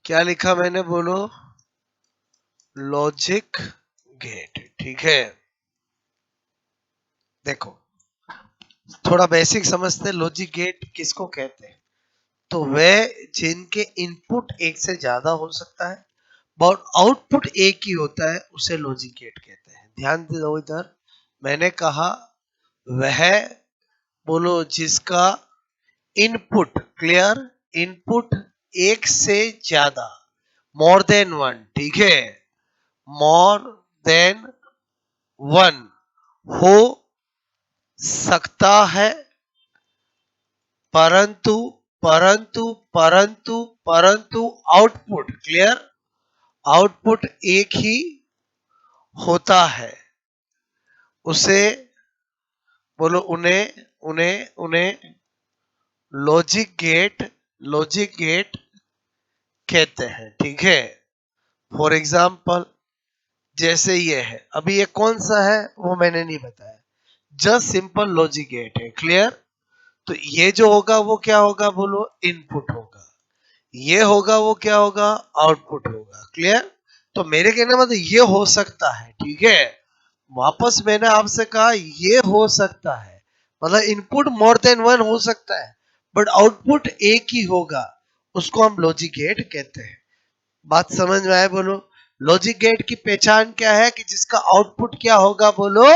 क्या लिखा मैंने, बोलो? Logic gate. ठीक है, देखो थोड़ा बेसिक समझते, लॉजिक गेट किसको कहते हैं? तो वे जिनके इनपुट एक से ज्यादा हो सकता है और आउटपुट एक ही होता है, उसे लॉजिक गेट कहते हैं। ध्यान दो इधर, मैंने कहा वह, बोलो, जिसका इनपुट, क्लियर, इनपुट एक से ज्यादा, मोर देन वन, ठीक है, मोर देन वन हो सकता है, परंतु परंतु परंतु परंतु आउटपुट, क्लियर, आउटपुट एक ही होता है, उसे, बोलो, उन्हें उन्हें उन्हें लॉजिक गेट कहते हैं। ठीक है, फॉर एग्जाम्पल जैसे ये है, अभी ये कौन सा है वो मैंने नहीं बताया, जस्ट सिंपल लॉजिक गेट है, क्लियर। तो ये जो होगा वो क्या होगा, बोलो, इनपुट होगा, ये होगा वो क्या होगा, आउटपुट होगा, क्लियर। तो मेरे कहने मतलब ये हो सकता है, ठीक है, वापस मैंने आपसे कहा ये हो सकता है, मतलब इनपुट मोर देन वन हो सकता है बट आउटपुट एक ही होगा, उसको हम लॉजिक गेट कहते हैं। बात समझ में आए, बोलो? लॉजिक गेट की पहचान क्या है कि जिसका आउटपुट क्या होगा, बोलो,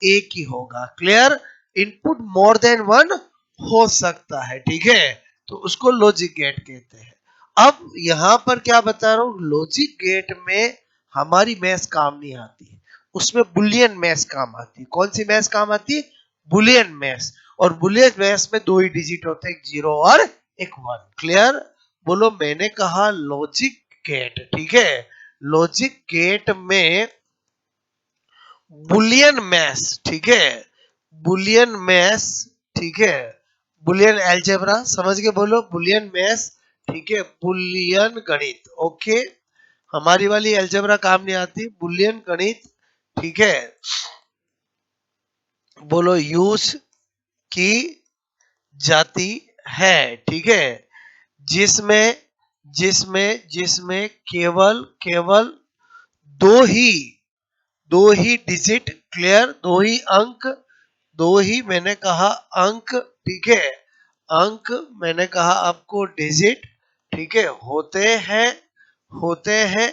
एक ही होगा, clear. Input more than one हो सकता है, ठीक है, तो उसको लॉजिक गेट कहते हैं। अब यहां पर क्या बता रहा हूं, लॉजिक गेट में हमारी मैथ काम नहीं आती, उसमें बुलियन मैथ काम आती है। कौन सी मैथ काम आती है? Boolean math. और बुलियन मैथ में दो ही डिजिट होते हैं, एक जीरो और एक वन, क्लियर। बोलो, मैंने कहा लॉजिक गेट, ठीक है, लॉजिक गेट में बुलियन मैथ, ठीक है, बुलियन मैथ, ठीक है, बुलियन अलजेब्रा, समझ के बोलो, बुलियन मैथ, ठीक है, बुलियन गणित, ओके, हमारी वाली अलजेब्रा काम नहीं आती, बुलियन गणित, ठीक है, बोलो, यूज की जाती है, ठीक है, जिसमें जिसमें जिसमें केवल केवल दो ही दो ही डिजिट, क्लियर, दो ही अंक, दो ही मैंने कहा अंक, ठीक है, अंक मैंने कहा आपको डिजिट, ठीक है, होते हैं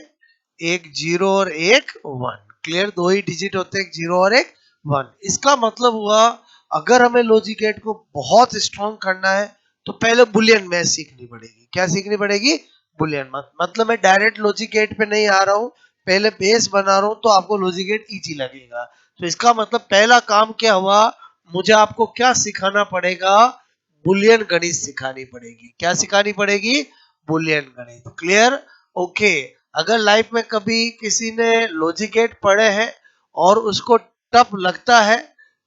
एक जीरो और एक वन, क्लियर, दो ही डिजिट होते हैं, एक जीरो और एक वन। इसका मतलब हुआ अगर हमें लॉजिक गेट को बहुत स्ट्रॉन्ग करना है तो पहले बुलियन मैथ सीखनी पड़ेगी। क्या सीखनी पड़ेगी? Boolean math. मतलब मैं डायरेक्ट लॉजिक गेट पे नहीं आ रहा हूँ, पहले बेस बना रहा हूँ तो आपको लॉजिक गेट इजी लगेगा। तो इसका मतलब पहला काम क्या हुआ, मुझे आपको क्या सिखाना पड़ेगा, बुलियन गणित सिखानी पड़ेगी। क्या सिखानी पड़ेगी? बुलियन गणित, क्लियर, ओके। अगर लाइफ में कभी किसी ने लॉजिक गेट पढ़े हैं और उसको टफ लगता है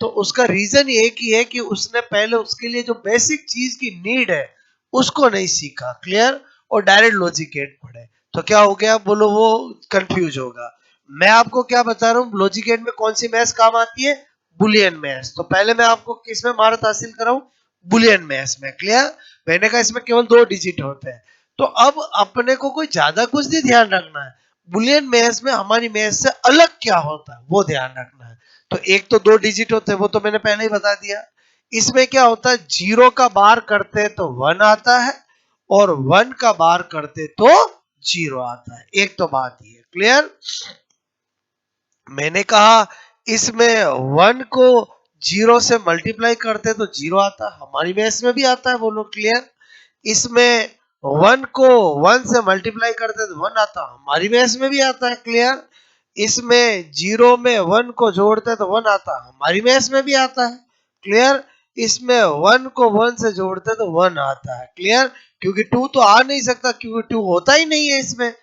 तो उसका रीजन एक ही है कि उसने पहले उसके लिए जो बेसिक चीज की नीड है उसको नहीं सीखा, क्लियर, और डायरेक्ट लॉजिक गेट पढ़े तो क्या हो गया, बोलो, वो कंफ्यूज होगा। मैं आपको क्या बता रहा हूँ, लॉजिक गेट में कौन सी मैथ्स काम आती है? Boolean maths. तो पहले मैं आपको किस में महारत हासिल कराऊं? बुलियन मैथ्स में, क्लियर। मैंने कहा इसमें केवल दो डिजिट होते हैं। तो अब अपने को कोई ज्यादा कुछ नहीं ध्यान रखना है, बुलियन मैथ्स में हमारी मैथ्स से अलग क्या होता है वो ध्यान रखना है। तो एक तो दो डिजिट होते हैं, वो तो मैंने पहले ही बता दिया। इसमें क्या होता है, जीरो का बार करते तो वन आता है और वन का बार करते तो जीरो आता है, एक तो बात ये, क्लियर। मैंने कहा इसमें वन को जीरो से मल्टीप्लाई करते तो जीरो आता है, हमारी मैथ्स में भी आता है, बोलो, क्लियर। इसमें वन को वन से मल्टीप्लाई करते तो वन आता, हमारी मैथ्स में भी आता है, क्लियर। इसमें जीरो में वन को जोड़ते तो वन आता, हमारी मैथ्स में भी आता है, क्लियर। इसमें वन को वन से जोड़ते तो वन आता है, क्लियर, क्योंकि टू तो आ नहीं सकता क्योंकि टू होता ही नहीं है इसमें।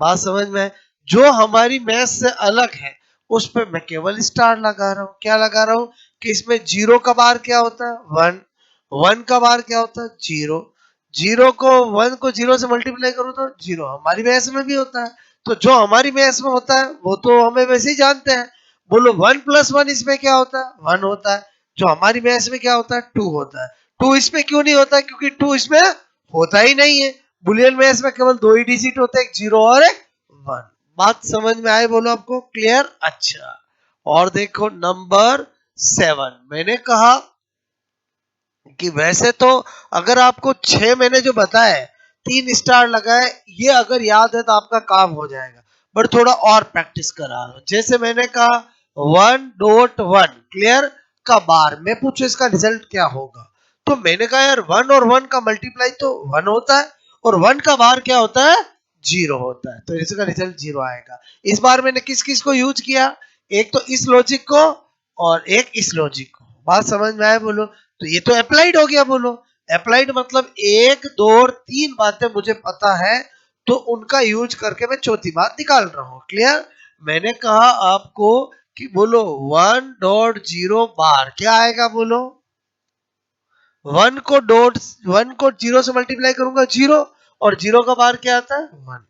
बात समझ में? जो हमारी मैथ्स से अलग है उस पर मैं केवल स्टार लगा रहा हूं। क्या लगा रहा हूं कि इसमें जीरो का बार क्या होता है? वन। वन का बार क्या होता है? जीरो। जीरो को वन को जीरो से मल्टीप्लाई करो तो जीरो, हमारी मैथ्स में भी होता है। तो जो हमारी मैथ्स में होता है वो तो हमें वैसे ही जानते हैं। बोलो, वन प्लस वन इसमें क्या होता है? वन होता है। जो हमारी मैथ्स में क्या होता है? टू होता है। टू इसमें क्यों नहीं होता? क्योंकि टू इसमें होता ही नहीं है। बुलियन मैथ्स में केवल दो ही डिजिट होते हैं, एक जीरो और एक वन। बात समझ में आए बोलो आपको? क्लियर? अच्छा, और देखो नंबर 7, मैंने कहा कि वैसे तो अगर आपको 6 मैंने जो बताया 3 स्टार लगाए, ये अगर याद है तो आपका काम हो जाएगा, बट थोड़ा और प्रैक्टिस करा लो। जैसे मैंने कहा 1.1 क्लियर का बार, मैं पूछू इसका रिजल्ट क्या होगा, तो मैंने कहा यार 1 और 1 का मल्टीप्लाई तो 1 होता है, और 1 का बार क्या होता है, 0 होता है, तो इसका रिजल्ट 0 आएगा। इस बार मैंने किस किस को यूज किया, एक तो इस लॉजिक को और एक इस लॉजिक को। बात समझ में आए बोलो? तो ये तो अप्लाइड हो गया बोलो। अप्लाइड मतलब एक दो और तीन बातें मुझे पता है, तो उनका यूज करके मैं चौथी बात निकाल रहा हूं। क्लियर? मैंने कहा आपको कि बोलो 1.0 बार क्या आएगा बोलो, 1 को 0 से मल्टीप्लाई करूंगा 0, और 0 का बार क्या आता है 1।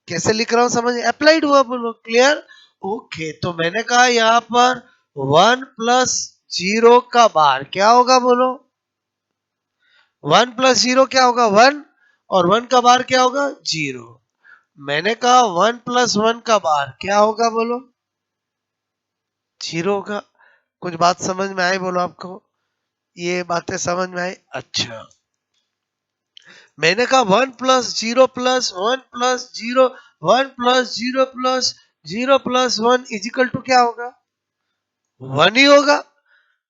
कैसे लिख रहा हूं समझ? अप्लाइड हुआ बोलो। क्लियर? ओके, तो मैंने कहा यहाँ पर 1 + 0 का बार क्या होगा बोलो, 1 + 0 क्या होगा 1, और 1 का बार क्या होगा 0। मैंने कहा 1 + 1 का बार क्या होगा बोलो, 0 होगा। कुछ बात समझ में आई बोलो आपको? ये बातें समझ में आई? अच्छा, मैंने कहा 1 + 0 + 1 + 0, 1 + 0 + 0 + 1 इजिकल टू क्या होगा, 1 ही होगा।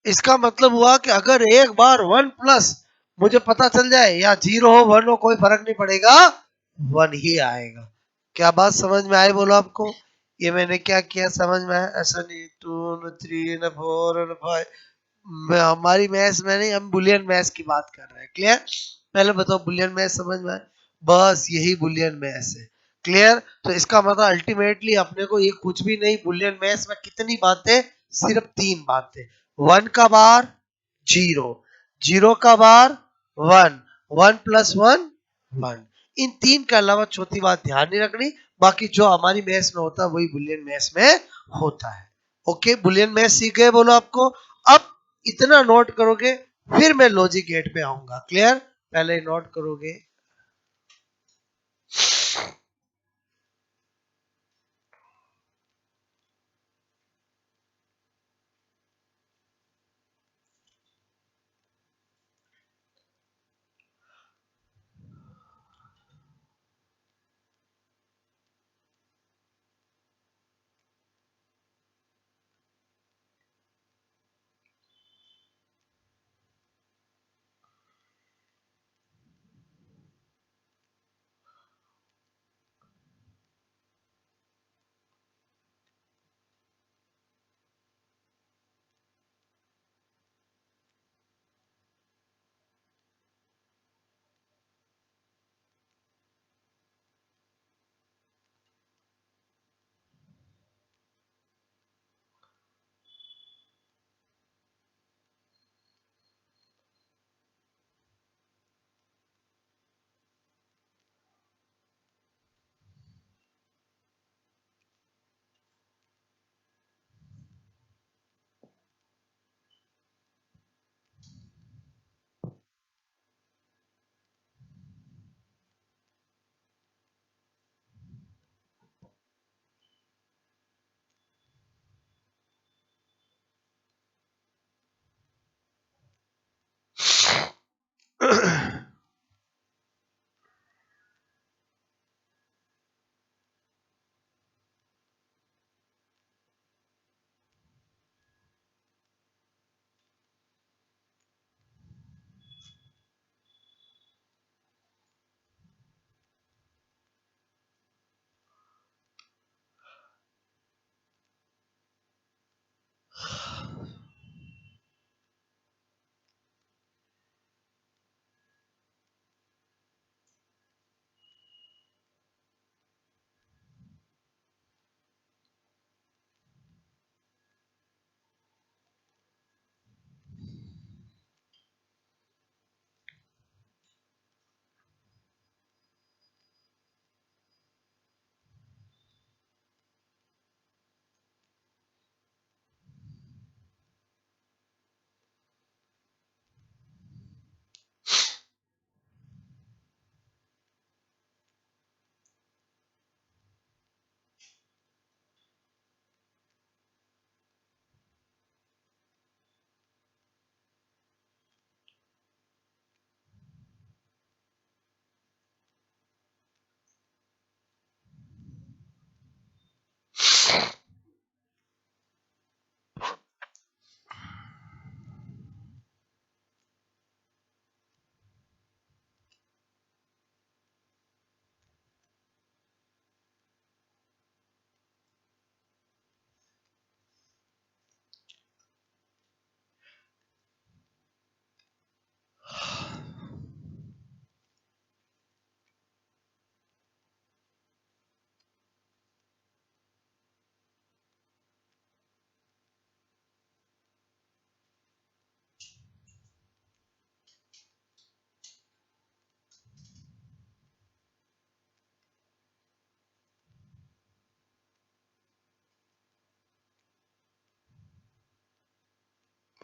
इसका मतलब हुआ कि अगर एक बार 1+ मुझे पता चल जाए, या 0 हो 1 हो कोई फर्क नहीं पड़ेगा, 1 ही आएगा। क्या बात समझ में आई बोलो आपको? ये मैंने क्या किया समझ में आया? ऐसा नहीं 2 न 3 न 4 न 5, हमारी मैथ्स में नहीं, हम बुलियन मैथ्स की बात कर रहे हैं। क्लियर? पहले बताओ बुलियन मैथ्स समझ में आए? बस यही बुलियन मैथ्स है। क्लियर? तो इसका मतलब अल्टीमेटली अपने को ये कुछ भी नहीं, बुलियन मैथ्स में कितनी बातें, सिर्फ 3 बातें, 1 का बार 0, 0 का बार 1, 1 + 1 1, इन 3 के अलावा चौथी बात ध्यान नहीं रखनी। बाकी जो हमारी मैथ्स में होता है वही बुलियन मैथ्स में होता है। ओके, बुलियन मैथ्स सीख गए बोलो आपको? अब इतना नोट करोगे, फिर मैं लॉजिक गेट पे आऊंगा। क्लियर? पहले नोट करोगे।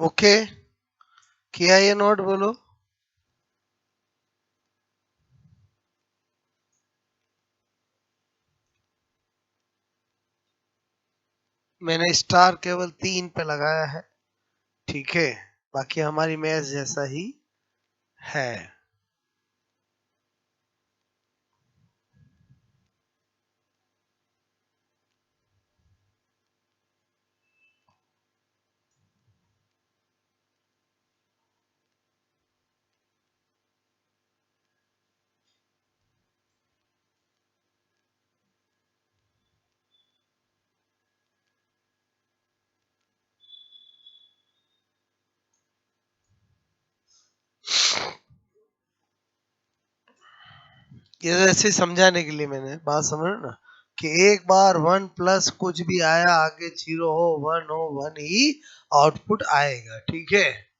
ओके, किया ये नोट, बोलो। मैंने स्टार केवल 3 पे लगाया है, ठीक है, बाकी हमारी मैच जैसा ही है। ये ऐसे समझाने के लिए मैंने बात समझ ना, कि एक बार 1 प्लस कुछ भी आया, आगे 0 हो 1 हो 1 ही आउटपुट आएगा, ठीक है।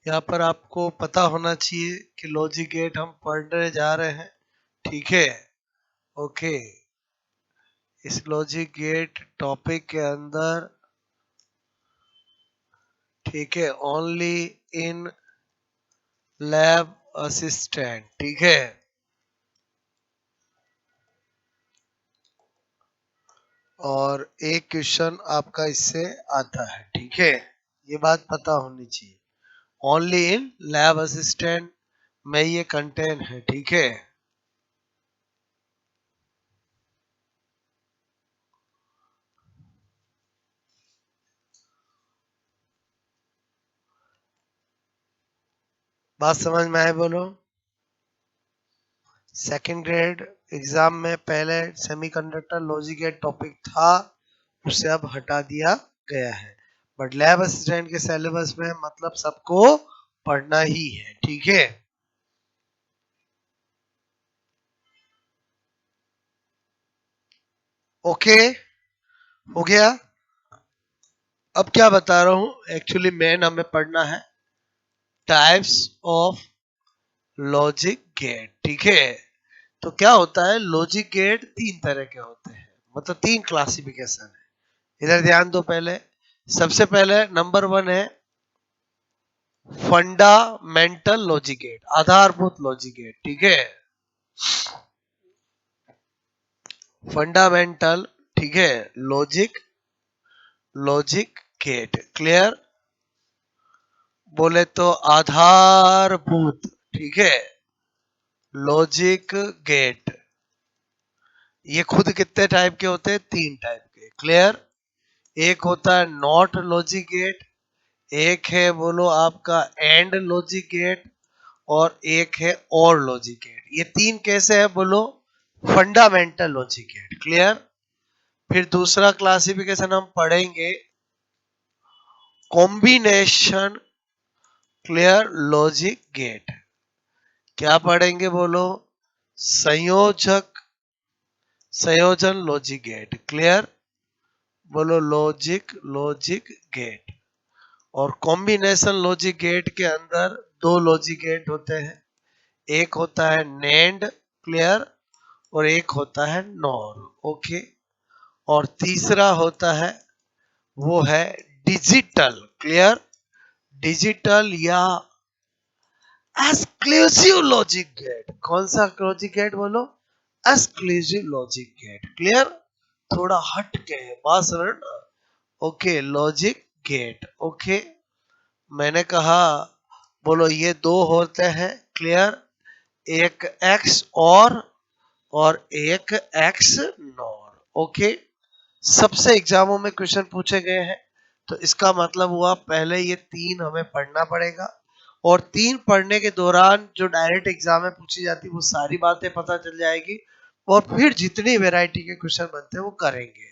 यहाँ पर आपको पता होना चाहिए कि लॉजिक गेट हम पढ़ने जा रहे हैं, ठीक है। ओके, इस लॉजिक गेट टॉपिक के अंदर, ठीक है, ओनली इन लैब असिस्टेंट, ठीक है। और एक क्वेश्चन आपका इससे आता है, ठीक है, ये बात पता होनी चाहिए। ओनली इन लैब असिस्टेंट में ये कंटेंट है, ठीक है। बात समझ में आए, बोलो। सेकंड ग्रेड एग्जाम में पहले सेमीकंडक्टर लॉजिक गेट टॉपिक था, उसे अब हटा दिया गया है, बट लैब असिस्टेंट के सिलेबस में मतलब सबको पढ़ना ही है, ठीक है। ओके, हो गया। अब क्या बता रहा हूं, एक्चुअली मेन हमें पढ़ना है टाइप्स ऑफ लॉजिक गेट, ठीक है। तो क्या होता है, लॉजिक गेट 3 तरह के होते हैं, मतलब 3 क्लासिफिकेशन है। इधर ध्यान दो पहले। सबसे पहले नंबर 1 है फंडामेंटल लॉजिक गेट, आधारभूत लॉजिक गेट, ठीक है। फंडामेंटल, ठीक है, लॉजिक लॉजिक गेट, क्लियर। बोले तो आधारभूत, ठीक है, लॉजिक गेट। ये खुद कितने टाइप के होते हैं, 3 टाइप के, क्लियर। एक होता है नॉट लॉजिक गेट, एक है बोलो आपका एंड लॉजिक गेट, और एक है और लॉजिक गेट। ये 3 कैसे है बोलो, फंडामेंटल लॉजिक गेट, क्लियर। फिर दूसरा क्लासिफिकेशन हम पढ़ेंगे कॉम्बिनेशन, क्लियर, लॉजिक गेट। क्या पढ़ेंगे बोलो, संयोजक संयोजन लॉजिक गेट, क्लियर। बोलो लॉजिक लॉजिक गेट। और कॉम्बिनेशन लॉजिक गेट के अंदर 2 लॉजिक गेट होते हैं, एक होता है नेंड, क्लियर, और एक होता है नॉर, ओके। और तीसरा होता है, वो है डिजिटल, क्लियर, डिजिटल या एक्सक्लूसिव लॉजिक गेट। कौन सा लॉजिक गेट बोलो, एक्सक्लूसिव लॉजिक गेट, क्लियर। थोड़ा हट के है बात समझना। Okay, logic gate, okay. मैंने कहा बोलो ये 2 होते हैं, क्लियर, एक एक्स और एक एक्स नॉर, ओके। सबसे एग्जामों में क्वेश्चन पूछे गए हैं, तो इसका मतलब हुआ पहले ये 3 हमें पढ़ना पड़ेगा, और 3 पढ़ने के दौरान जो डायरेक्ट एग्जाम में पूछी जाती वो सारी बातें पता चल जाएगी, और फिर जितनी वैरायटी के क्वेश्चन बनते हैं वो करेंगे।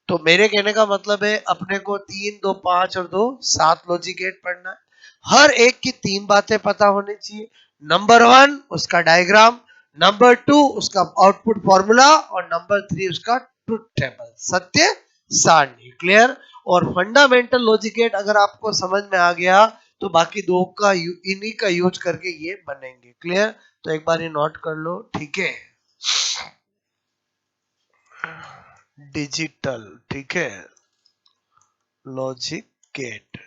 तो मेरे कहने का मतलब है अपने को 3 2 5 और 2 7 लॉजिक गेट पढ़ना है। हर एक की 3 बातें पता होनी चाहिए। नंबर 1 उसका डायग्राम, नंबर 2 उसका आउटपुट फॉर्मूला, और नंबर 3 उसका ट्रुथ टेबल, सत्य सारणी, क्लियर। और फंडामेंटल लॉजिक गेट अगर आपको समझ में आ गया तो बाकी दो का इन्हीं का यूज करके ये बनेंगे। क्लियर? तो एक बार ये नोट कर लो, ठीक है। डिजिटल, ठीक है, लॉजिक गेट।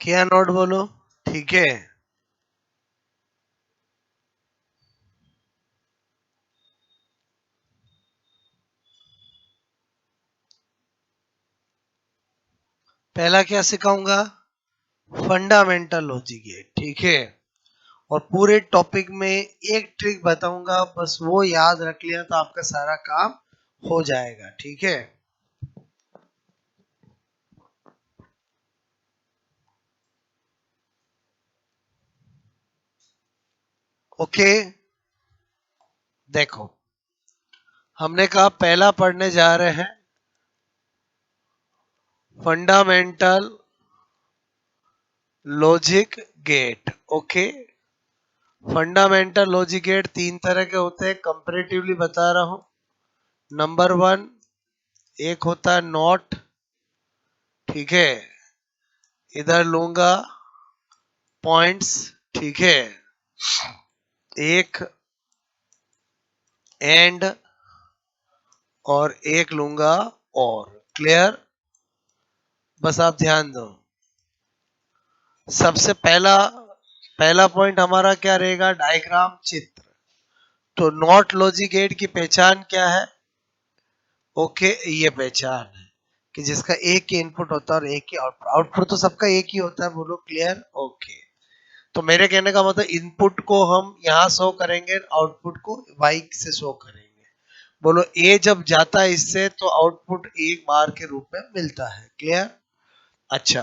क्या नोट बोलो, ठीक है। पहला क्या सिखाऊंगा? फंडामेंटल लॉजिक गेट, ठीक है। और पूरे टॉपिक में एक ट्रिक बताऊंगा, बस वो याद रख लिया तो आपका सारा काम हो जाएगा, ठीक है। ओके, देखो हमने कहा पहला पढ़ने जा रहे हैं fundamental logic gate. Okay, fundamental logic gate तीन तरह के होते हैं, कंपैरेटिवली बता रहा हूं। नंबर वन, एक होता है नॉट, ठीक है, इधर लूंगा पॉइंट्स, ठीक है। एक एंड और एक लूंगा और। क्लियर? बस आप ध्यान दो। सबसे पहला पहला पॉइंट हमारा क्या रहेगा? डायग्राम, चित्र। तो नॉट लॉजिक गेट की पहचान क्या है? ओके, ये पहचान है कि जिसका एक ही इनपुट होता है और एक ही आउटपुट। आउटपुट तो सबका एक ही होता है, बोलो क्लियर? ओके, तो मेरे कहने का मतलब इनपुट को हम यहाँ शो करेंगे, आउटपुट को वाई से शो करेंगे। बोलो ए जब जाता है इससे तो आउटपुट एक बार के रूप में मिलता है। क्लियर? अच्छा,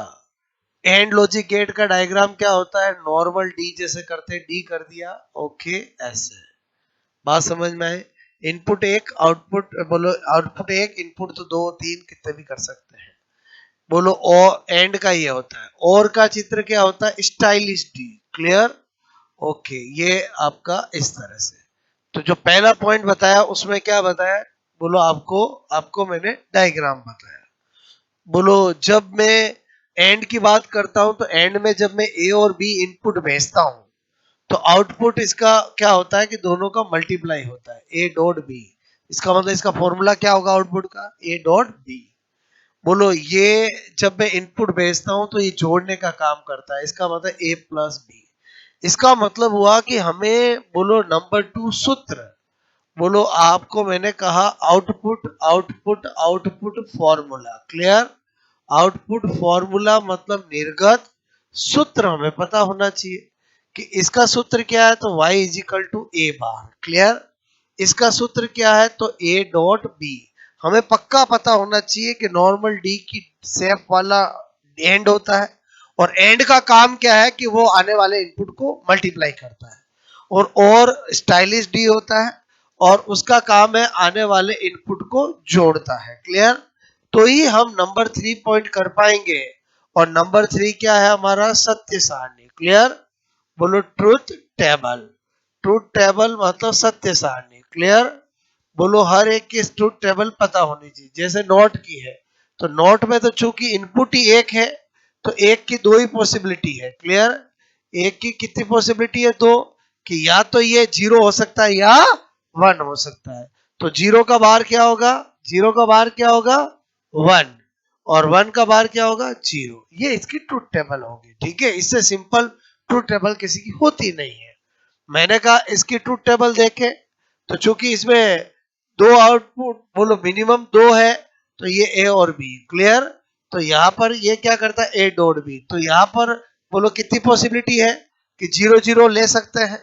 एंड लॉजिक गेट का डायग्राम क्या होता है? नॉर्मल डी जैसे करते डी कर दिया, ओके, ऐसे। बात समझ में आए? इनपुट एक, आउटपुट, बोलो आउटपुट एक, इनपुट तो दो तीन कितने भी कर सकते हैं। बोलो और एंड का ये होता है। और का चित्र क्या होता है? Stylish D. क्लियर? ओके, ये आपका इस तरह से। तो जो पहला पॉइंट बताया उसमें क्या बताया? बोलो आपको आपको मैंने डायग्राम बताया। बोलो जब मैं एंड की बात करता हूं तो एंड में जब मैं ए और बी इनपुट भेजता हूं तो आउटपुट इसका क्या होता है कि दोनों का मल्टीप्लाई होता है, ए डॉट बी। इसका मतलब इसका फॉर्मूला क्या होगा आउटपुट का? A dot B. बोलो ये जब मैं इनपुट भेजता हूं तो ये जोड़ने का काम करता है, इसका मतलब ए प्लस बी। इसका मतलब हुआ कि हमें, बोलो नंबर टू, सूत्र। बोलो आपको मैंने कहा output output output formula. Clear? Output formula मतलब निर्गत सूत्र हमें पता होना चाहिए कि इसका सूत्र क्या है, तो y is equal to A bar. Clear? इसका सूत्र क्या है, तो a डॉट बी। हमें पक्का पता होना चाहिए कि नॉर्मल डी की शेप वाला एंड होता है और एंड का काम क्या है कि वो आने वाले इनपुट को मल्टीप्लाई करता है। और स्टाइलिश डी होता है और उसका काम है आने वाले इनपुट को जोड़ता है। क्लियर? तो ही हम नंबर 3 पॉइंट कर पाएंगे। और नंबर 3 क्या है हमारा? सत्य सारणी। क्लियर? बोलो ट्रूथ टेबल। ट्रूथ टेबल मतलब सत्य सारणी। क्लियर? बोलो हर एक की ट्रूथ टेबल पता होनी चाहिए। जैसे नोट की है, तो नोट में तो चूंकि इनपुट ही एक है, तो एक की दो ही पॉसिबिलिटी है। क्लियर? एक की कितनी पॉसिबिलिटी है? दो। कि या तो ये 0 हो सकता है या 1 हो सकता है। तो 0 का बाहर क्या होगा? 0 का बाहर क्या होगा? 1। और 1 का बाहर क्या होगा? 0। ये इसकी ट्रूथ टेबल होगी। ठीक है, इससे सिंपल ट्रूथ टेबल किसी की होती नहीं है। मैंने कहा इसकी ट्रूथ टेबल देखे, तो चूंकि इसमें दो आउटपुट, बोलो मिनिमम दो है, तो ये ए और बी। क्लियर? तो यहां पर ये क्या करता है? A dot B. तो यहां पर बोलो कितनी पॉसिबिलिटी है? कि 0 0 ले सकते हैं,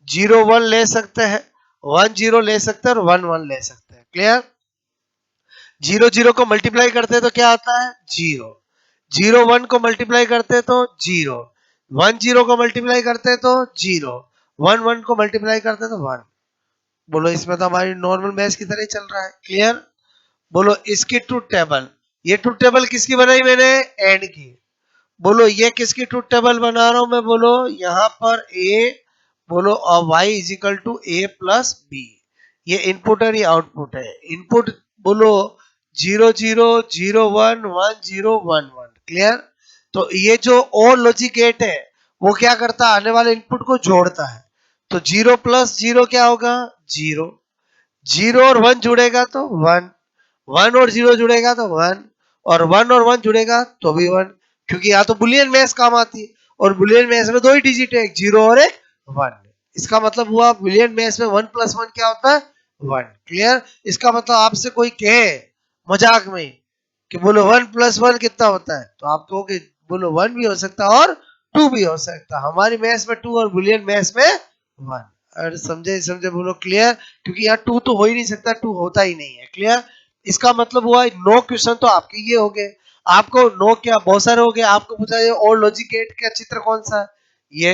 0 1 ले सकते हैं, 1 0 ले सकते हैं और 1 1 ले सकते हैं। क्लियर? 0 0 को मल्टीप्लाई करते हैं तो क्या आता है? 0। 0 1 को मल्टीप्लाई करते हैं तो 0। 1 0 को मल्टीप्लाई करते हैं तो 0। 1 1 को मल्टीप्लाई करते हैं तो 1। बोलो इसमें तो हमारी नॉर्मल मैथ्स की तरह ही चल रहा है। क्लियर? बोलो इसकी ट्रूथ टेबल, ये ट्रूथ टेबल किसकी बनाई मैंने? एंड की। बोलो ये किसकी ट्रूथ टेबल बना रहा हूं मैं? बोलो यहां पर ए, बोलो y is equal to A plus B. ये इनपुट और ये आउटपुट है। इनपुट बोलो 0 0 0 1 1 0 1 1। क्लियर? तो ये जो और लॉजिक गेट है वो क्या करता है? आने वाले इनपुट को जोड़ता है। तो 0 प्लस 0 क्या होगा? 0। 0 और 1 जुड़ेगा तो 1, 1 और 0 जुड़ेगा तो 1, और 1 और 1 जुड़ेगा तो भी 1। क्योंकि यहाँ तो बुलियन मैथ्स काम आती है, और बुलियन मैथ्स में दो ही डिजिट है, एक 0 और एक 1। इसका मतलब हुआ बुलियन मैथ्स में 1 + 1 क्या होता है? 1। क्लियर? इसका मतलब आपसे कोई कहे मजाक में कि बोलो 1 + 1 कितना होता है, तो आप कहोगे बोलो 1 भी हो सकता है और 2 भी हो सकता है। हमारी मैथ्स में 2 और बुलियन मैथ्स में 1। अरे समझे समझे? बोलो क्लियर? क्योंकि यहाँ 2 तो हो ही नहीं सकता, 2 होता ही नहीं है। क्लियर? इसका मतलब हुआ 9 क्वेश्चन तो आपके ये हो गए। आपको 9 क्या बहुत सारे हो गए। आपको पूछा जाए और लॉजिक गेट का चित्र कौन सा है? ये।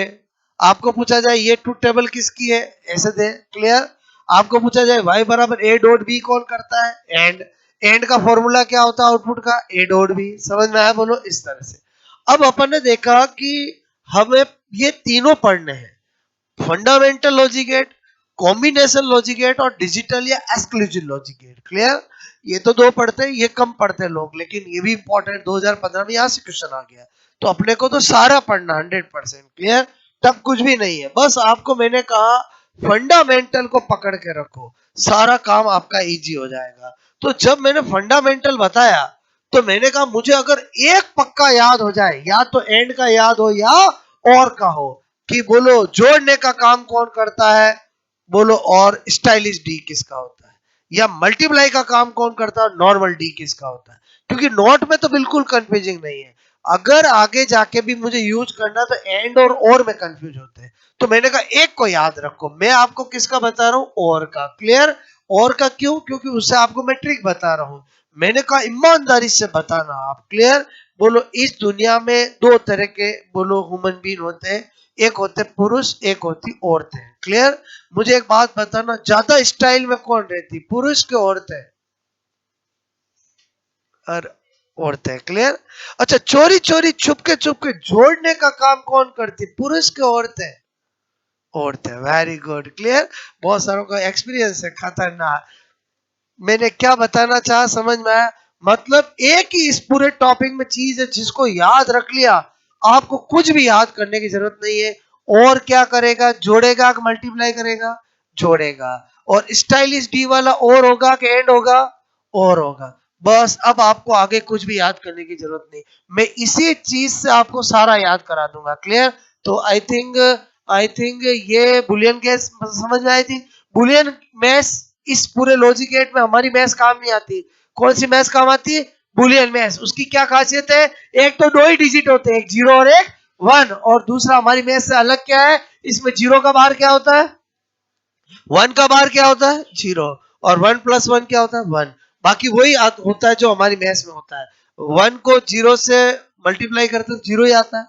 आपको पूछा जाए ये ट्रूथ टेबल किसकी है? ऐसे दे। क्लियर? आपको पूछा जाए y बराबर a डॉट b कौन करता है? एंड। एंड का फॉर्मूला क्या होता है आउटपुट का? a dot b। समझ में आया? बोलो इस तरह से। अब अपन ने देखा कि हमें ये तीनों पढ़ने हैं, fundamental logic gate, combination logic gate और डिजिटल या एक्सक्लूसिव लॉजिक गेट। क्लियर? ये तो दो पढ़ते हैं, ये कम पढ़ते हैं लोग, लेकिन ये भी इंपॉर्टेंट। 2015 में यहाँ से क्वेश्चन आ गया, तो अपने को तो सारा पढ़ना 100%। क्लियर? तब कुछ भी नहीं है, बस आपको मैंने कहा फंडामेंटल को पकड़ के रखो, सारा काम आपका इजी हो जाएगा। तो जब मैंने फंडामेंटल बताया, तो मैंने कहा मुझे अगर एक पक्का याद हो जाए, या तो एंड का याद हो या और का हो, कि बोलो जोड़ने का काम कौन करता है, बोलो और स्टाइलिश डी किसका होता है, या मल्टीप्लाई का काम कौन करता है, नॉर्मल डी किसका होता है। क्योंकि नोट में तो बिल्कुल कंफ्यूजिंग नहीं है, अगर आगे जाके भी मुझे यूज करना तो एंड और में कंफ्यूज होते हैं। तो मैंने कहा एक को याद रखो। मैं आपको किसका बता रहा हूं? और का। क्लियर? और का क्यों? क्योंकि उससे आपको मैं ट्रिक बता रहा हूं। मैंने कहा ईमानदारी से बताना आप। क्लियर? बोलो इस दुनिया में दो तरह के बोलो ह्यूमन बीइंग होते हैं, एक होते पुरुष, एक होती औरतें। क्लियर? मुझे एक बात बताना, ज्यादा स्टाइल में कौन रहती, पुरुष के औरतें? और औरतें। क्लियर? अच्छा, चोरी चोरी छुपके छुपके जोड़ने का काम कौन करती, पुरुष के औरतें? औरतें। Very good. क्लियर? बहुत सारों का एक्सपीरियंस है खतरनाक। मैंने क्या बताना चाहा समझ में आया? मतलब एक ही इस पूरे टॉपिक में चीज है जिसको याद रख लिया, आपको कुछ भी याद करने की जरूरत नहीं है। और क्या करेगा? जोड़ेगा कि मल्टीप्लाई करेगा? जोड़ेगा। और स्टाइलिश डी वाला और होगा कि एंड होगा? और होगा। बस अब आपको आगे कुछ भी याद करने की जरूरत नहीं, मैं इसी चीज से आपको सारा याद करा दूंगा। क्लियर? तो आई थिंक ये बुलियन केस समझ में आई थी। बुलियन मैथ्स इस पूरे लॉजिक गेट में हमारी मैथ्स काम नहीं आती। कौन सी मैथ्स काम आती है? Boolean maths. उसकी क्या खासियत है? एक तो दो ही डिजिट होते हैं, एक 0 और एक 1। और दूसरा हमारी मैथ्स से अलग क्या है? इसमें 0 का बाहर क्या होता है? 1 का बाहर क्या होता है? 0। और 1 + 1 क्या होता है? 1। बाकी वही होता है जो हमारी मैथ्स में होता है। 1 को 0 से मल्टीप्लाई करते तो 0 ही आता है,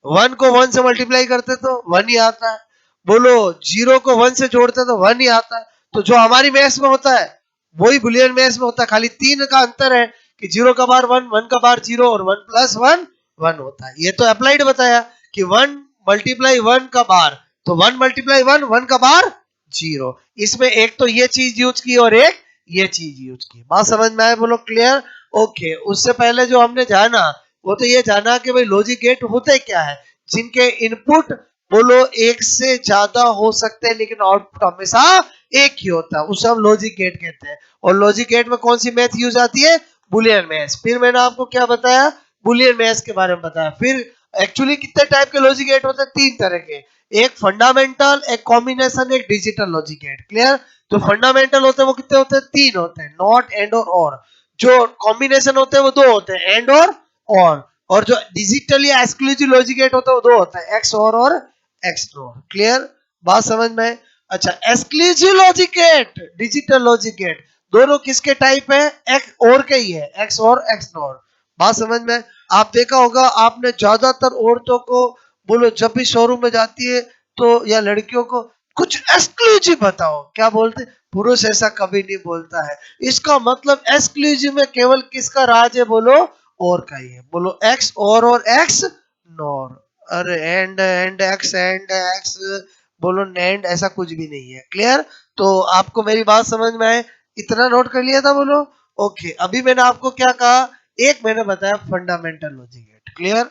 1 को 1 से मल्टीप्लाई करते तो 1 ही आता है। बोलो 0 को 1 से जोड़ते तो 1 ही आता है। तो जो हमारी मैथ्स में होता है वही बुलियन मैथ्स में होता है, खाली 3 का अंतर है कि 0 का बार 1, 1 का बार 0 और 1 प्लस 1 1 होता है। ये तो अप्लाइड बताया कि 1 मल्टीप्लाई 1 का बार, तो 1 मल्टीप्लाई 1, 1 का बार 0। इसमें एक तो ये चीज यूज की और एक ये चीज यूज की। बात समझ में आए बोलो क्लियर? ओके, उससे पहले जो हमने जाना वो तो ये जाना कि भाई लॉजिक गेट होते क्या है, जिनके इनपुट बोलो एक से ज्यादा हो सकते हैं लेकिन आउटपुट हमेशा एक ही होता है, उसे हम लॉजिक गेट कहते हैं। और लॉजिक गेट में कौन सी मैथ यूज आती है? Boolean math. फिर मैंने आपको क्या बताया? बुलियन मैथ के बारे में बताया। फिर एक्चुअली कितने टाइप के लॉजिक गेट होते हैं? 3 तरह के, एक फंडामेंटल, एक कॉम्बिनेशन, एक डिजिटल लॉजिक गेट। क्लियर? जो फंडामेंटल होते हैं वो कितने होते हैं? 3 होते हैं, नॉट, एंड और। जो कॉम्बिनेशन होते हैं वो 2 होते हैं, एंड और जो डिजिटली एक्सक्लूसिव लॉजिक गेट होता है वो 2 होता है, एक्स और एक्स नॉर। क्लियर? बात समझ में? अच्छा, exclusive logic gate, digital logic gate, दोनों किसके टाइप है? एक्स और के ही है, एक्स और एक्स नॉर। बात समझ में? आप देखा होगा, आपने ज्यादातर औरतों को बोलो जब भी शोरूम में जाती है तो, या लड़कियों को, कुछ एक्सक्लूसिव बताओ, क्या बोलते? पुरुष ऐसा कभी नहीं बोलता है। इसका मतलब एक्सक्लूसिव में केवल किसका राज है? बोलो और का ही है। बोलो एक्स और एक्स नॉर। अरे एंड एक्स, बोलो नेंड, ऐसा कुछ भी नहीं है। क्लियर? तो आपको मेरी बात समझ में आए, इतना नोट कर लिया था? बोलो ओके। अभी मैंने आपको क्या कहा? एक मैंने बताया fundamental logic gate. Clear?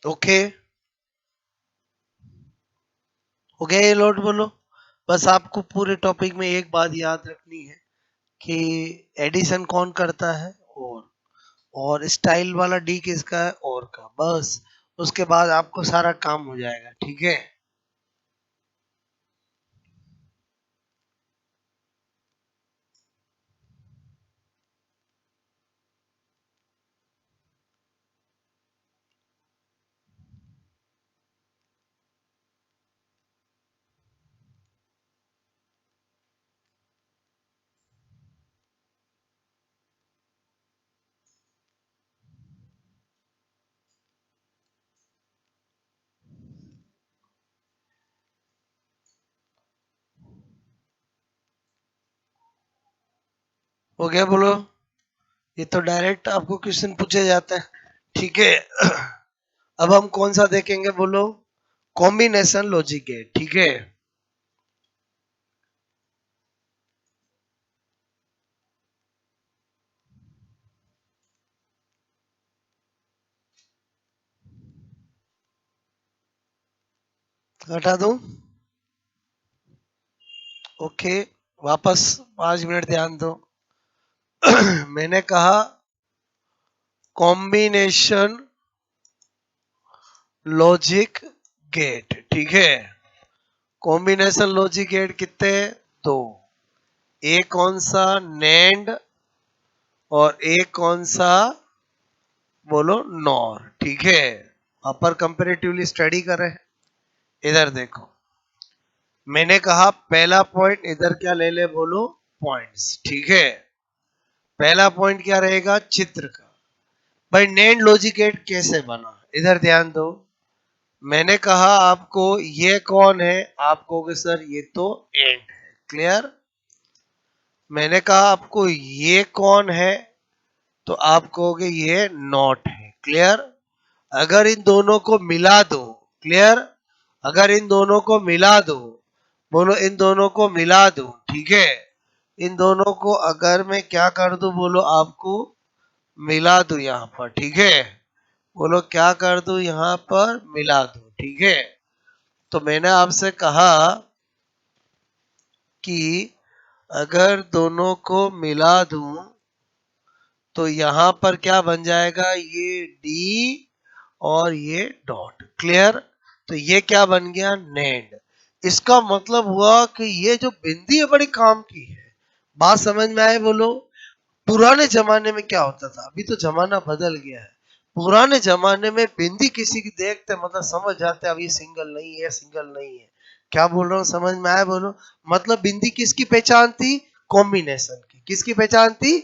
Okay, हो गया ये लोड बोलो। बस आपको पूरे टॉपिक में एक बात याद रखनी है कि एडिशन कौन करता है, और स्टाइल वाला डी किसका है, और का, बस। उसके बाद आपको सारा काम हो जाएगा, ठीक है। हो गया बोलो। ये तो डायरेक्ट आपको क्वेश्चन पूछे जाते हैं, ठीक है। अब हम कौन सा देखेंगे बोलो, कॉम्बिनेशन लॉजिक है, ठीक है। हटा दूं, ओके। वापस 5 मिनट ध्यान दो। मैंने कहा कॉम्बिनेशन लॉजिक गेट, ठीक है। कॉम्बिनेशन लॉजिक गेट कितने, दो। एक कौन सा, नेंड, और एक कौन सा बोलो, नॉर, ठीक है। अपर कंपेरेटिवली स्टडी कर रहे हैं। इधर देखो, मैंने कहा पहला पॉइंट इधर क्या ले ले बोलो, पॉइंट्स, ठीक है। पहला पॉइंट क्या रहेगा, चित्र का। भाई नेंड लॉजिक गेट कैसे बना, इधर ध्यान दो। मैंने कहा आपको ये कौन है, आप कहोगे सर ये तो एंड है, क्लियर। मैंने कहा आपको ये कौन है, तो आप कहोगे ये नॉट है, क्लियर। अगर इन दोनों को मिला दो, क्लियर। अगर इन दोनों को मिला दो, बोलो इन दोनों को मिला दो, ठीक है। इन दोनों को अगर मैं क्या कर दूं बोलो, आपको मिला दूं यहाँ पर, ठीक है। बोलो क्या कर दूं, यहाँ पर मिला दूं, ठीक है। तो मैंने आपसे कहा कि अगर दोनों को मिला दूं तो यहां पर क्या बन जाएगा, ये डी और ये डॉट, क्लियर। तो ये क्या बन गया, नेंड। इसका मतलब हुआ कि ये जो बिंदी है बड़ी काम की है। बात समझ में आए बोलो। पुराने जमाने में क्या होता था, अभी तो जमाना बदल गया है। पुराने जमाने में बिंदी किसी की देखते मतलब समझ जाते अब ये सिंगल नहीं है, सिंगल नहीं है। क्या बोल रहा हूँ, समझ में आया बोलो। मतलब बिंदी किसकी पहचान थी, कॉम्बिनेशन की। किसकी पहचान थी,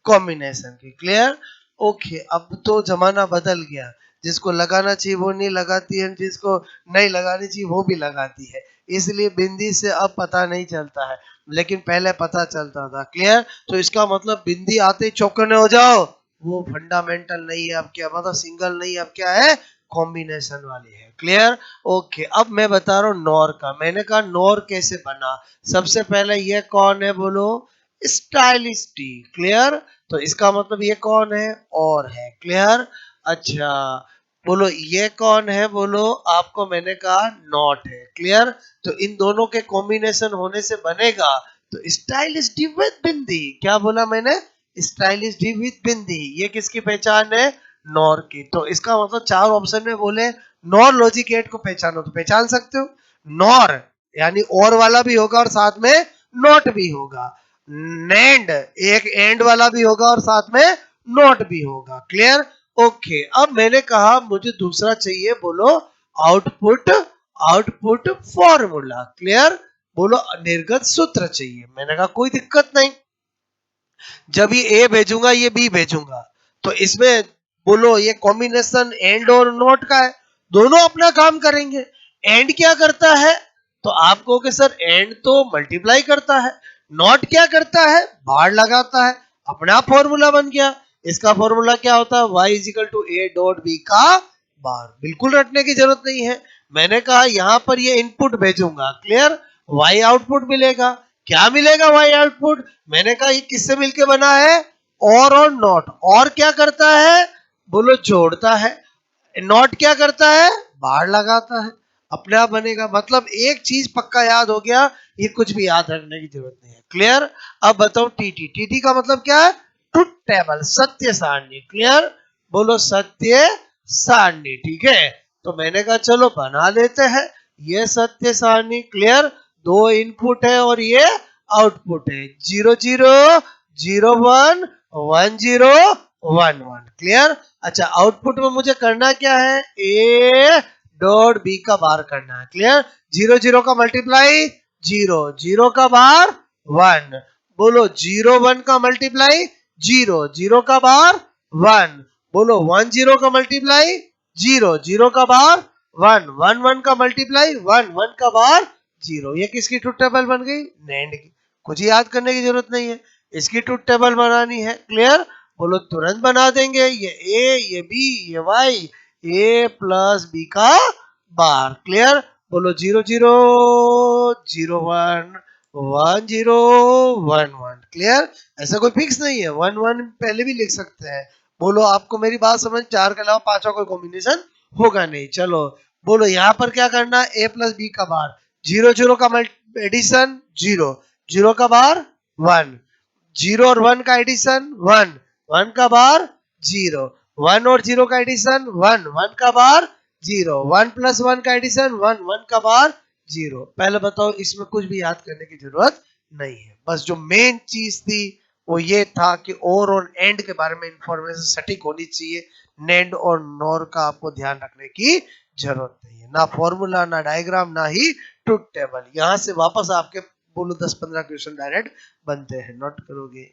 कॉम्बिनेशन की, क्लियर। ओके, अब तो जमाना बदल गया। जिसको लगाना चाहिए वो नहीं लगाती है, जिसको नहीं लगानी चाहिए वो भी लगाती है। इसलिए बिंदी से अब पता नहीं चलता है, लेकिन पहले पता चलता था, क्लियर। तो इसका मतलब बिंदी आते ही चौकने हो जाओ, वो फंडामेंटल नहीं है, अब क्या मतलब सिंगल नहीं, अब क्या है, कॉम्बिनेशन वाली है, क्लियर। ओके, अब मैं बता रहा हूँ नॉर का। मैंने कहा नॉर कैसे बना। सबसे पहले ये कौन है बोलो, स्टाइलिश टी, क्लियर। तो इसका मतलब ये कौन है, और है, क्लियर। अच्छा, बोलो ये कौन है बोलो, आपको मैंने कहा नॉट है, क्लियर। तो इन दोनों के कॉम्बिनेशन होने से बनेगा तो स्टाइलिश डी विद बिंदी। क्या बोला मैंने, स्टाइलिश डी विद बिंदी। ये किसकी पहचान है, नॉर की। तो इसका मतलब चार ऑप्शन में बोले नॉर लॉजिक गेट को पहचानो, तो पहचान सकते हो। नॉर यानी और वाला भी होगा और साथ में नॉट भी होगा। नेंड एक एंड वाला भी होगा और साथ में नॉट भी होगा, क्लियर। ओके, अब मैंने कहा मुझे दूसरा चाहिए बोलो, आउटपुट, आउटपुट फॉर्मूला, क्लियर। बोलो निर्गत सूत्र चाहिए। मैंने कहा कोई दिक्कत नहीं, जब ये ए भेजूंगा ये बी भेजूंगा, तो इसमें बोलो ये कॉम्बिनेशन एंड और नॉट का है, दोनों अपना काम करेंगे। एंड क्या करता है, तो आप कहोगे सर एंड तो मल्टीप्लाई करता है। नॉट क्या करता है, बाहर लगाता है। अपना फॉर्मूला बन गया। इसका फॉर्मूला क्या होता है, y is equal to A dot B का बार। बिल्कुल रटने की जरूरत नहीं है। मैंने कहा यहां पर ये इनपुट भेजूंगा, क्लियर। y आउटपुट मिलेगा। क्या मिलेगा y आउटपुट, मैंने कहा ये किससे मिलके बना है, और नॉट। और क्या करता है बोलो, जोड़ता है। नॉट क्या करता है, बाहर लगाता है, अपने आप बनेगा। मतलब एक चीज पक्का याद हो गया, ये कुछ भी याद रखने की जरूरत नहीं है। क्लियर। अब बताओ टीटी, टीटी का मतलब क्या है, ट्रुथ टेबल, सत्य सारणी। क्लियर, बोलो सत्य सारणी। ठीक है, तो मैंने कहा चलो बना लेते हैं ये सत्य सारणी। क्लियर, दो इनपुट है और ये आउटपुट है, 0 0 0 1 1 0 1 1। क्लियर। अच्छा, आउटपुट में मुझे करना क्या है, ए डॉट बी का बार करना है। क्लियर, 0 0 का मल्टीप्लाई 0, 0 का बार 1, बोलो 0 1 का मल्टीप्लाई 0, 0 का बार 1, बोलो 1 0 का मल्टीप्लाई 0, 0 का बार 1, 1 1 का मल्टीप्लाई 1, 1 का बार 0। ये किसकी ट्रुथ टेबल बन गई, नैंड की। कुछ याद करने की जरूरत नहीं है, इसकी ट्रुथ टेबल बनानी है। क्लियर, बोलो तुरंत बना देंगे, ये ए, ये बी, ये वाई, ए प्लस बी का बार। क्लियर, बोलो 0 0 0 1 1 0 1 1। क्लियर, ऐसा कोई फिक्स नहीं है, 1 1 पहले भी लिख सकते हैं। बोलो आपको मेरी बात समझ, चार के अलावा पांचवा कोई कॉम्बिनेशन होगा नहीं। चलो बोलो यहाँ पर क्या करना है, ए प्लस बी का बार, 0 0 का एडिशन 0, 0 का बार 1, 0 और 1 का एडिशन 1, 1 का बार 0, 1 और 0 का एडिशन 1, 1 का बार 0, 1 प्लस 1 का एडिशन 1, 1 का बार 0। पहले बताओ, इसमें कुछ भी याद करने की जरूरत नहीं है। बस जो मेन चीज थी वो ये था कि और एंड के बारे में इंफॉर्मेशन सटीक होनी चाहिए। नेंड और नॉर का आपको ध्यान रखने की जरूरत नहीं है, ना फॉर्मूला, ना डायग्राम, ना ही ट्रुथ टेबल। यहां से वापस आपके बोलो 10 15 क्वेश्चन डायरेक्ट बनते हैं, नोट करोगे।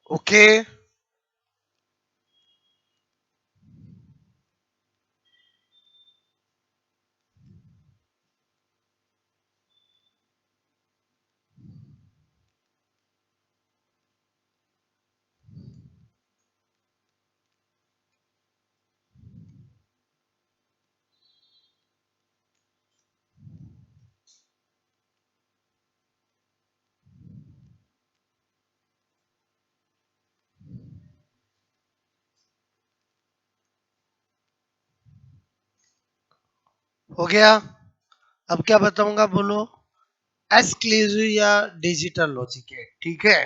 ओके हो गया। अब क्या बताऊंगा बोलो, एक्सक्लूसिव या डिजिटल लॉजिक है, ठीक है।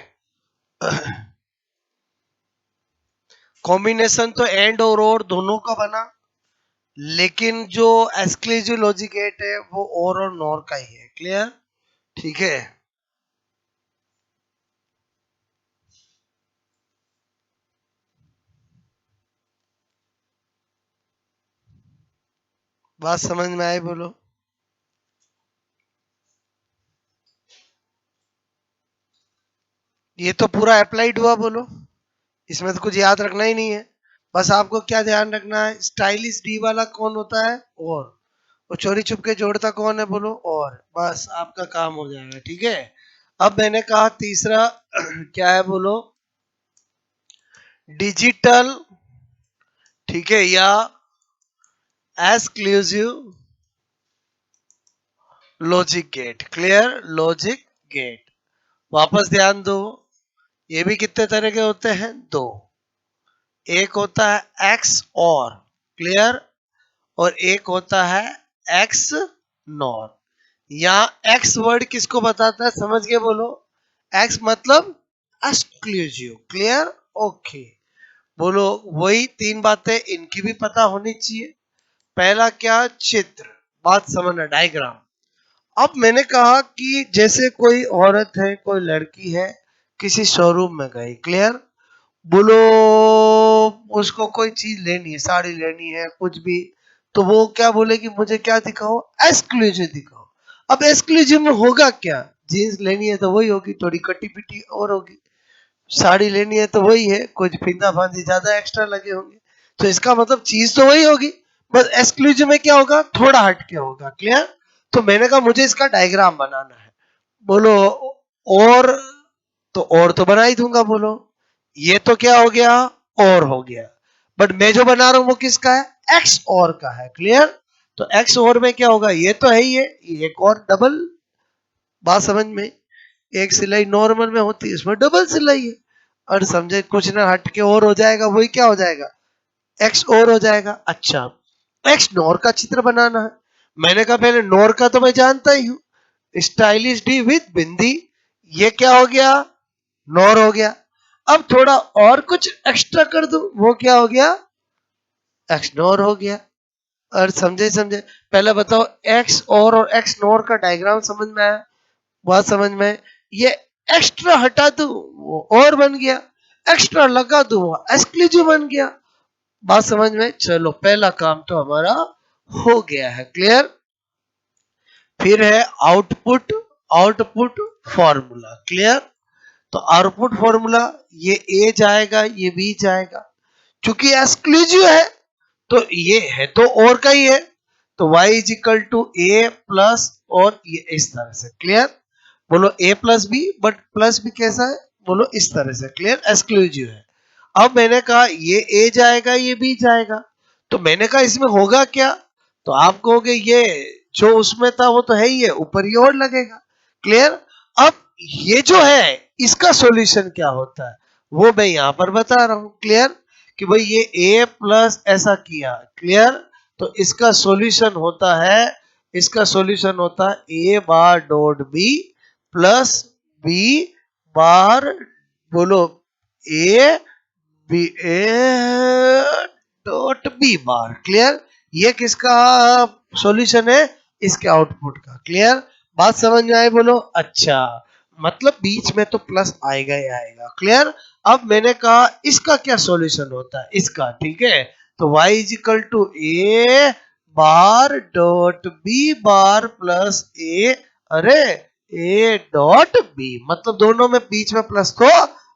कॉम्बिनेशन तो एंड और दोनों का बना, लेकिन जो एक्सक्लूसिव लॉजिक गेट है वो और नॉर का ही है, क्लियर, ठीक है। बात समझ में आई बोलो। ये तो पूरा अप्लाइड हुआ बोलो, इसमें तो कुछ याद रखना ही नहीं है। बस आपको क्या ध्यान रखना है, स्टाइलिश डी वाला कौन होता है, और चोरी छुप के जोड़ता कौन है बोलो, और बस आपका काम हो जाएगा, ठीक है। अब मैंने कहा तीसरा क्या है बोलो, डिजिटल, ठीक है, या exclusive logic gate, clear, logic gate. वापस ध्यान दो, ये भी कितने तरह के होते हैं, दो। एक होता है एक्स और, क्लियर, और एक होता है एक्स नॉर। यहाँ एक्स वर्ड किसको बताता है, समझ के बोलो, एक्स मतलब एक्सक्लूसिव, क्लियर, ओके। बोलो, वही तीन बातें इनकी भी पता होनी चाहिए। पहला क्या, चित्र, बात समझना, डायग्राम। अब मैंने कहा कि जैसे कोई औरत है, कोई लड़की है, किसी शोरूम में गई, क्लियर, बोलो उसको कोई चीज लेनी है, साड़ी लेनी है, कुछ भी, तो वो क्या बोलेगी, मुझे क्या दिखाओ, एक्सक्लूसिव दिखाओ। अब एक्सक्लूसिव में होगा क्या, जीन्स लेनी है तो वही होगी, थोड़ी कटी पिटी और होगी, साड़ी लेनी है तो वही है, कुछ फीता फांदी ज्यादा एक्स्ट्रा लगे होंगे, तो इसका मतलब चीज तो वही होगी, बस एक्सक्लूसिव में क्या होगा, थोड़ा हटके होगा, क्लियर। तो मैंने कहा मुझे इसका डायग्राम बनाना है, बोलो, और और तो बना ही दूंगा बोलो। ये तो क्या हो गया, और हो गया, बट मैं जो बना रहा हूं वो किसका है, एक्स और का है, क्लियर। तो एक्स और में क्या होगा, ये तो है ही है, ये एक और डबल, बात समझ में, एक सिलाई नॉर्मल में होती है, इसमें डबल सिलाई है, और समझे, कुछ ना हट के और हो जाएगा, वही क्या हो जाएगा, एक्स और हो जाएगा। अच्छा, एक्स नॉर का चित्र बनाना है। मैंने कहा पहले नॉर का तो मैं जानता ही हूं, स्टाइलिश डी विद बिंदी, ये क्या हो गया, नॉर हो गया। अब थोड़ा और कुछ एक्स्ट्रा कर दूं, वो क्या हो गया, एक्स नॉर हो गया। और समझे समझे, पहले बताओ, एक्स और एक्स नॉर का डायग्राम समझ में आया, बात समझ में, ये एक्स्ट्रा हटा दूं वो और बन गया, एक्स्ट्रा लगा दूं वो एक्सक्लूसिव बन गया, बात समझ में। चलो पहला काम तो हमारा हो गया है, क्लियर। फिर है आउटपुट, आउटपुट फॉर्मूला, क्लियर। तो आउटपुट फॉर्मूला, ये ए जाएगा, ये बी जाएगा, क्योंकि एक्सक्लूसिव है तो ये है तो और का ही है, तो y is equal to A plus, और ये इस तरह से, क्लियर। बोलो A plus B, but plus B कैसा है, बोलो इस तरह से, क्लियर, एक्सक्लूसिव है। अब मैंने कहा ये ए जाएगा, ये बी जाएगा, तो मैंने कहा इसमें होगा क्या, तो आप कहोगे ये जो उसमें था वो तो है ही है, ऊपर ही और लगेगा, क्लियर। अब ये जो है इसका सॉल्यूशन क्या होता है, वो मैं यहां पर बता रहा हूं, क्लियर, कि भाई ये a प्लस ऐसा किया, क्लियर, तो इसका सॉल्यूशन होता है, इसका सॉल्यूशन होता है a bar dot b plus b bar, बोलो, a B A dot B bar, clear. ये किसका सॉल्यूशन है, इसके आउटपुट का, क्लियर, बात समझ में आई बोलो। अच्छा, मतलब बीच में तो प्लस आएगा ही आएगा, क्लियर। अब मैंने कहा इसका क्या सॉल्यूशन होता है, इसका, ठीक है, तो y is equal to A bar dot B bar plus A, अरे ए डॉट बी, मतलब दोनों में बीच में प्लस तो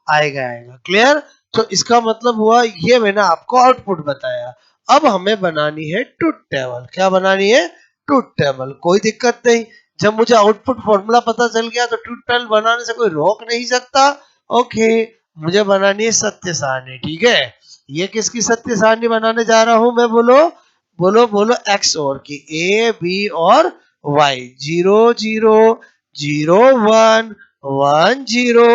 आएगा आएगा। क्लियर? तो इसका मतलब हुआ ये मैंने आपको आउटपुट बताया। अब हमें बनानी है ट्रुथ टेबल। क्या बनानी है? Truth table. कोई दिक्कत नहीं, जब मुझे आउटपुट फॉर्मूला पता चल गया तो ट्रुथ टेबल बनाने से कोई रोक नहीं सकता। ओके, मुझे बनानी है सत्य सारणी। ठीक है, ये किसकी सत्य सारणी बनाने जा रहा हूं मैं? बोलो बोलो बोलो, एक्स और की, ए बी और वाई। 0 0 0 1 1 0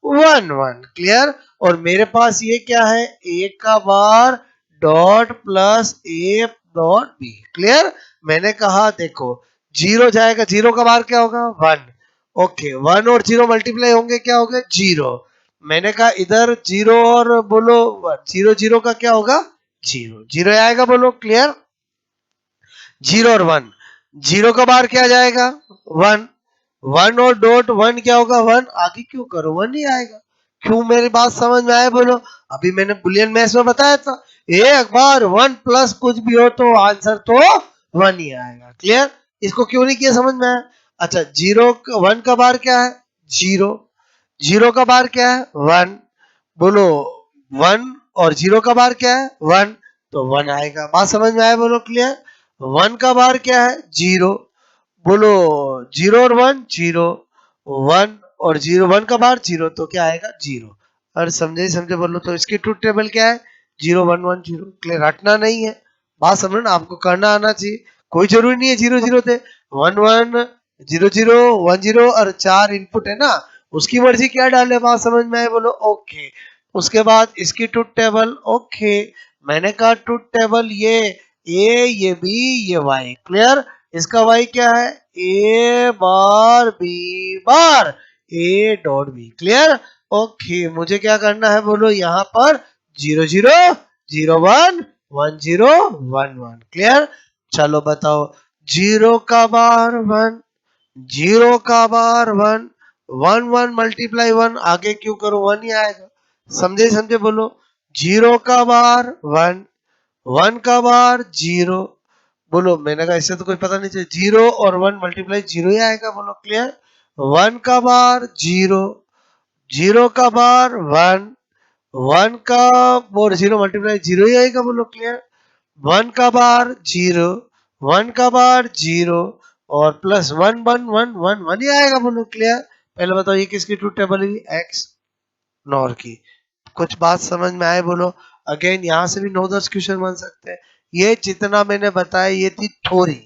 1 1। क्लियर? और मेरे पास ये क्या है? ए का bar dot plus A dot B. Clear? मैंने कहा देखो, 0 जाएगा, 0 का बार क्या होगा? 1। ओके, 1 और 0 मल्टीप्लाई होंगे, क्या होगा? 0। मैंने कहा इधर 0 और बोलो 1, 0 0 का क्या होगा? 0 0 आएगा। बोलो क्लियर? 0 और 1, 0 का बार क्या जाएगा? 1। 1 और डॉट 1 क्या होगा? 1। आगे क्यों करो? 1 ही आएगा। क्यों? मेरी बात समझ में आए? बोलो। अभी मैंने बुलियन मैथ्स में बताया था, एक बार 1 प्लस कुछ भी हो तो आंसर तो 1 ही आएगा। क्लियर? इसको क्यों नहीं किया? समझ में आया? अच्छा, 1 का बार क्या है? 0। 0 का बार क्या है? 1। बोलो 1 और 0 का बार क्या है? 1, तो 1 आएगा। बात समझ में आया? बोलो क्लियर? 1 का बार क्या है? 0। बोलो 0 और 1 0, 1 और 0, 1 का बार 0, तो क्या आएगा? 0। और समझे समझे? बोलो तो इसकी ट्रुथ टेबल क्या है? 0 1 1 0। क्लियर? रटना नहीं है, बात समझो ना, आपको करना आना चाहिए। कोई जरूरी नहीं है 0 0 थे, 1 1 0 0 1 0 और 4 इनपुट है ना, उसकी मर्जी क्या डाले। बात समझ में आए? बोलो ओके। उसके बाद इसकी ट्रुथ टेबल। ओके, मैंने कहा ट्रुथ टेबल ये ए, ये बी, ये वाई। क्लियर? इसका वाई क्या है? A bar B bar A dot B. Clear? Okay, मुझे क्या करना है? बोलो यहाँ पर 0 0 0 1 1 0 1 1। क्लियर? चलो बताओ, 0 का बार 1, 0 का बार 1, 1 1 मल्टीप्लाई 1, आगे क्यों करो? 1 ही आएगा। समझे समझे? बोलो 0 का बार 1, 1 का बार 0। बोलो, मैंने कहा इससे तो कोई पता नहीं चले, 0 और 1 मल्टीप्लाई 0 ही आएगा। बोलो क्लियर? 1 का बार 0, 0 का बार 1, 1 का और 0 मल्टीप्लाई 0 ही आएगा। बोलो क्लियर? 1 का बार 0, 1 का बार 0 और प्लस 1 1 1 1 1 ही आएगा। बोलो क्लियर? पहले बताओ ये किसकी ट्रुथ टेबल है? एक्स नॉर की। कुछ बात समझ में आए? बोलो। अगेन यहाँ से भी 9-10 क्वेश्चन बन सकते हैं। ये जितना मैंने बताया ये थी थ्योरी,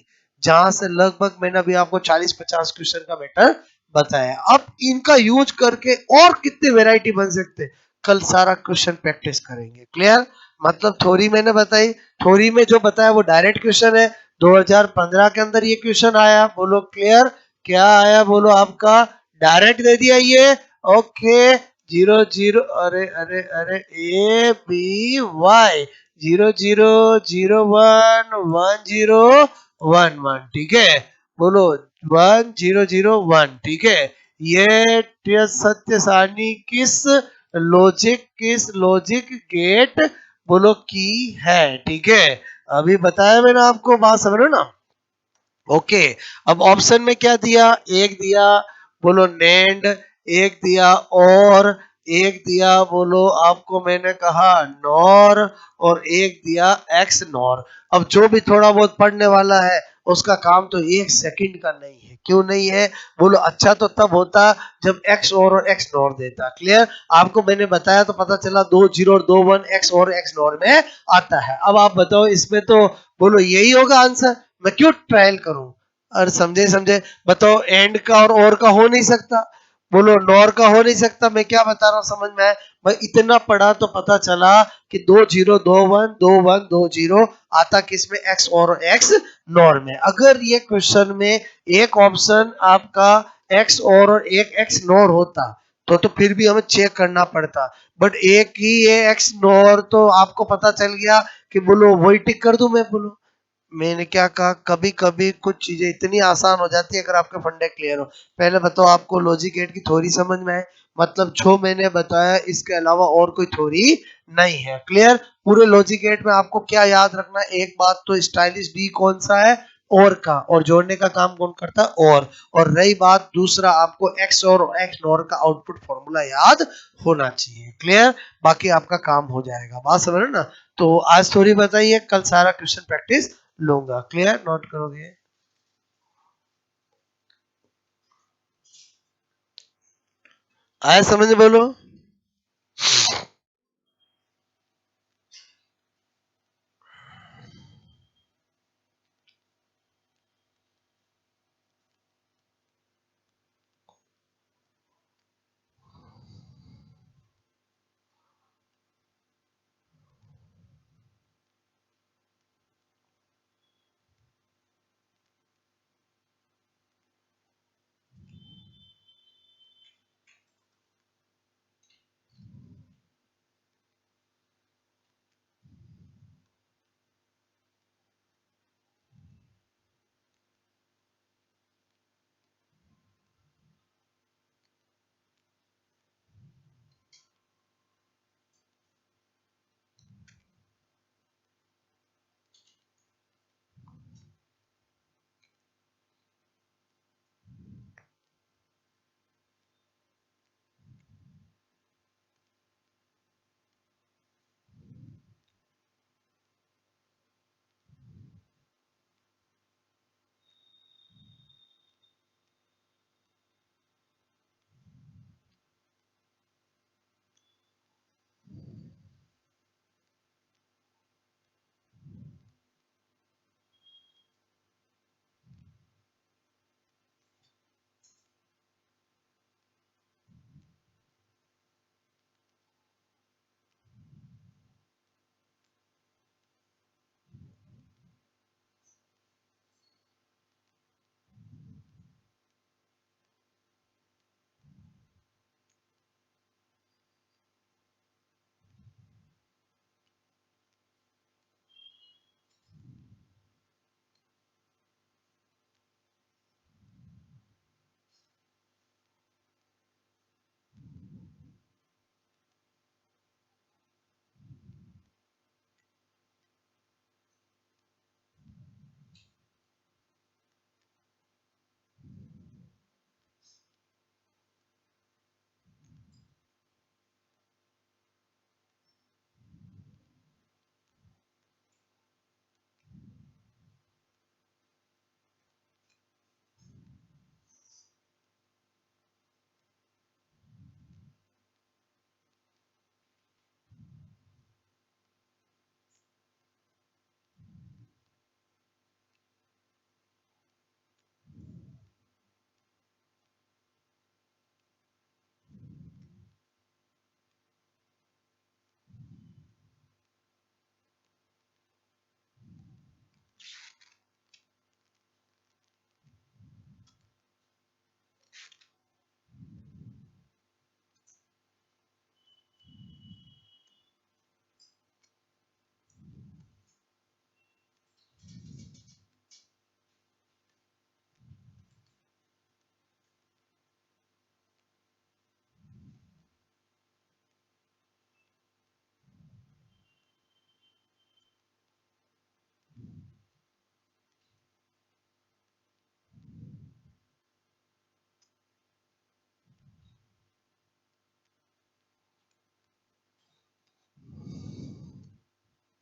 जहां से लगभग मैंने अभी आपको 40-50 क्वेश्चन का मैटर बताया। अब इनका यूज करके और कितने वैरायटी बन सकते हैं, कल सारा क्वेश्चन प्रैक्टिस करेंगे। क्लियर? मतलब थ्योरी मैंने बताई, थ्योरी में जो बताया वो डायरेक्ट क्वेश्चन है। 2015 के अंदर ये क्वेश्चन आया। बोलो क्लियर? क्या आया? बोलो आपका डायरेक्ट दे दिया ये। ओके, 0 0, अरे अरे अरे, ए बी वाई, 0 0 0 1 1 0 1 1। ठीक है? बोलो 1 0 0 1। ठीक है? ये सत्य सारणी किस लॉजिक गेट बोलो की है। ठीक है? अभी बताया मैंने आपको, बात समझ रहे हो ना? ओके, अब ऑप्शन में क्या दिया? एक दिया बोलो नेंड, एक दिया और, एक दिया बोलो आपको मैंने कहा नॉर, और एक दिया एक्स नॉर। अब जो भी थोड़ा बहुत पढ़ने वाला है उसका काम तो 1 सेकंड का नहीं है। क्यों नहीं है? बोलो अच्छा तो तब होता जब एक्स और एक्स नॉर देता। क्लियर? आपको मैंने बताया तो पता चला 2 0 और 2 1 एक्स और एक्स नॉर में आता है। अब आप बताओ इसमें तो बोलो यही होगा आंसर, मैं क्यों ट्रायल करूं? और समझे समझे? बताओ एंड का और का हो नहीं सकता, बोलो नॉर का हो नहीं सकता। मैं क्या बता रहा हूँ समझ में आए? भाई इतना पढ़ा तो पता चला कि 2 0 2 1 2 1 2 0 आता किसमें? एक्स और एक्स नॉर में। अगर ये क्वेश्चन में एक ऑप्शन आपका एक्स और एक एक्स नॉर होता तो फिर भी हमें चेक करना पड़ता, बट एक ही ये एक्स नॉर, तो आपको पता चल गया कि बोलो वही टिक कर दूं मैं। बोलो मैंने क्या कहा, कभी कभी कुछ चीजें इतनी आसान हो जाती है अगर आपके फंडे क्लियर हो। पहले बताओ आपको लॉजिक गेट की थ्योरी समझ में आए? मतलब जो मैंने बताया इसके अलावा और कोई थ्योरी नहीं है। क्लियर? पूरे लॉजिक गेट में आपको क्या याद रखना है? एक बात तो, स्टाइलिश डी कौन सा है? और का, और जोड़ने का काम कौन करता है, और रही बात दूसरा, आपको एक्स और एक्स नॉर का आउटपुट फॉर्मूला याद होना चाहिए। क्लियर, बाकी आपका काम हो जाएगा। बात समझ रहे ना। तो आज थोड़ी बताइए, कल सारा क्वेश्चन प्रैक्टिस लूंगा। क्लियर, नोट करोगे। आया समझ, बोलो।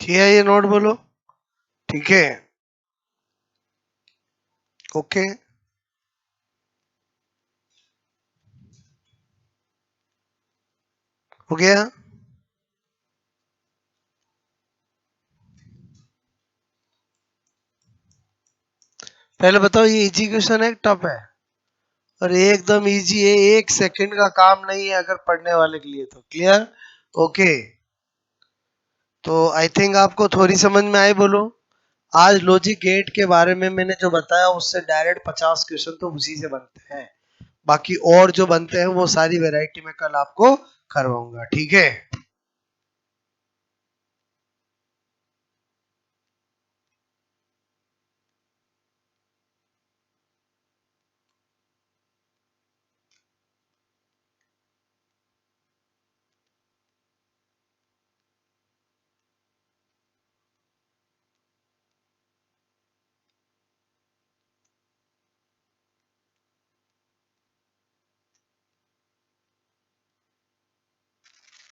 ठीक है, ये नोट बोलो। ठीक है, ओके, हो गया। पहले बताओ, ये इजी क्वेश्चन है टफ है? और ये एकदम इजी है, 1 सेकंड का काम नहीं है अगर पढ़ने वाले के लिए तो। Clear, okay. तो आई थिंक आपको थोड़ी समझ में आई, बोलो। आज लॉजिक गेट के बारे में मैंने जो बताया उससे डायरेक्ट 50 क्वेश्चन तो उसी से बनते हैं। बाकी और जो बनते हैं वो सारी वैरायटी में कल आपको करवाऊंगा। ठीक है।